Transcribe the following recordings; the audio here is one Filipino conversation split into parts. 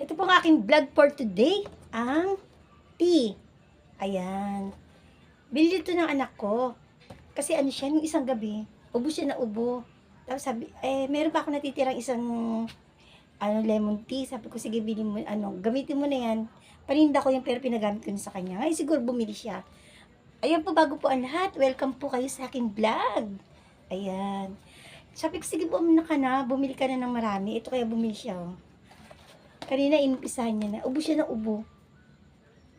Ito po ang aking vlog for today. Ang tea. Ayan. Bili ito ng anak ko. Kasi ano siya, nung isang gabi, ubo siya na ubo. Tapos sabi, meron pa ako natitirang isang lemon tea. Sabi ko, sige, bilhin mo, gamitin mo na yan. Paninda ko yung pero pinagamit ko na sa kanya. Ay, siguro bumili siya. Ayan po, bago po ang lahat, welcome po kayo sa aking vlog. Ayan. Sabi ko, sige, bumili ka na ng marami. Ito kaya bumili siya, oh. Kanina inumpisahan niya na. Ubo siya na ubo.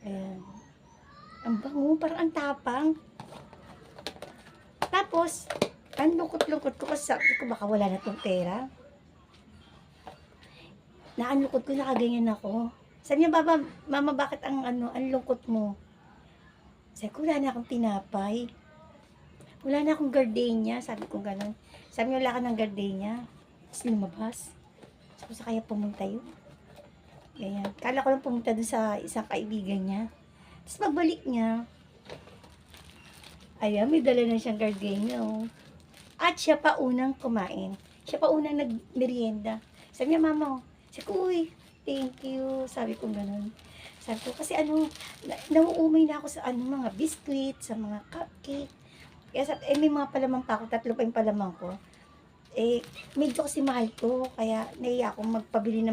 Ayan. Ang bango. Parang ang tapang. Tapos, ang lungkot-lungkot ko kasi sabi ko baka wala na tong pera. Naanlungkot ko, nakaganyan ako. Sabi niya, mama, bakit ang lungkot mo? Sabi ko, wala na akong tinapay. Wala na akong gardenia. Sabi ko gano'n. Sabi niya, wala ka ng gardenia. Tapos lumabas. Sabi ko, sa kaya pumunta yun. Ganyan. Kala ko lang pumunta doon sa isang kaibigan niya. Tapos pagbalik niya, ayan, may dala na siyang gardenia. Oh. At siya pa unang kumain. Siya pa unang nagmerienda. Sabi niya, mama, sabi ko, uy, thank you. Sabi ko gano'n. Sabi ko, kasi nauumay na ako sa mga biscuit, sa mga cupcake. Kaya sabi, may mga palamang pa ako, 3 pa yung palamang ko. Medyo kasi mahal to, kaya naiya akong magpabili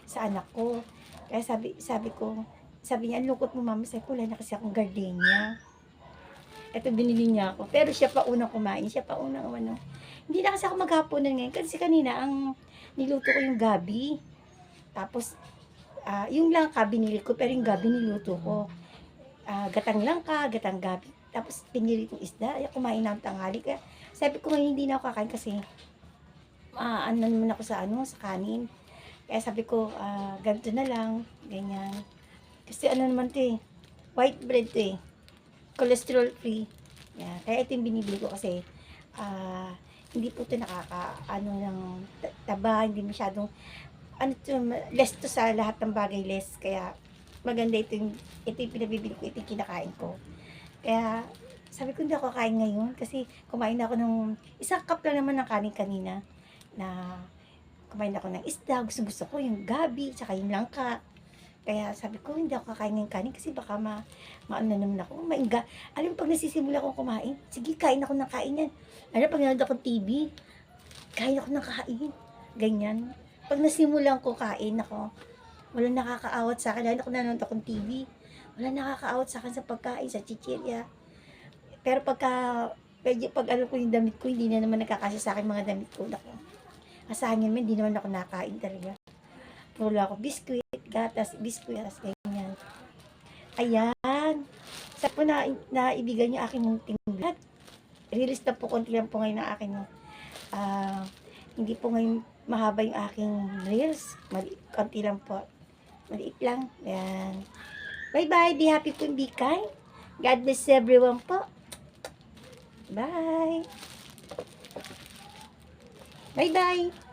sa anak ko. Kaya sabi niya, ang lungkot mo mama, sabi ko, wala na kasi akong gardenia. Ito, binili niya ako. Pero siya pa unang kumain, siya pa unang Hindi na kasi ako maghapunan ngayon, kasi kanina, ang niluto ko yung gabi. Tapos, yung langka binili ko, pero yung gabi niluto ko. Gatang langka, gatang gabi. Tapos, pinili kong isda, kumain na ang tanghali. Kaya, sabi ko ngayon, hindi na ako kakain kasi, naman ako sa kanin. Kaya sabi ko, ganito na lang, ganyan. Kasi naman to white bread to cholesterol free. Yeah. Kaya ito yung binibili ko kasi, hindi po ito ng taba, hindi masyadong, less to sa lahat ng bagay, less. Kaya, maganda ito yung pinabibili ko, ito yung kinakain ko. Kaya, sabi ko hindi ako kain ngayon kasi kumain ako ng isang cup lang naman ng kanin kanina na kumain ako ng isda, gusto ko yung gabi, tsaka yung langka. Kaya sabi ko hindi ako kakain ng kanin kasi baka maano naman ako, mainga. Alam mo, pag nasisimula akong kumain, sige, kain ako ng kain yan. Alam, pag nanood ako TV, kain ako ng kain. Ganyan. Pag nasimulan ko kain ako, walang nakakaawat sa akin. Lalo ako nanonood akong TV. Walang nakakaawat sa akin sa pagkain, sa chichirya. Pero pag alam ko yung damit ko, hindi na naman nakakasya sa akin mga damit ko. Asahan nyo naman, hindi naman ako nakain talaga. Puro ako biskuit, gatas, ganyan. Ayan. Sa po naibigan nyo aking munting vlog. Release na po, konti lang po ngayon ang akin. Hindi po ngayon mahaba yung aking reels. Konti lang po. Maliit lang. Ayan. Bye-bye. Be happy po and be kind. God bless everyone po. Bye. Bye-bye.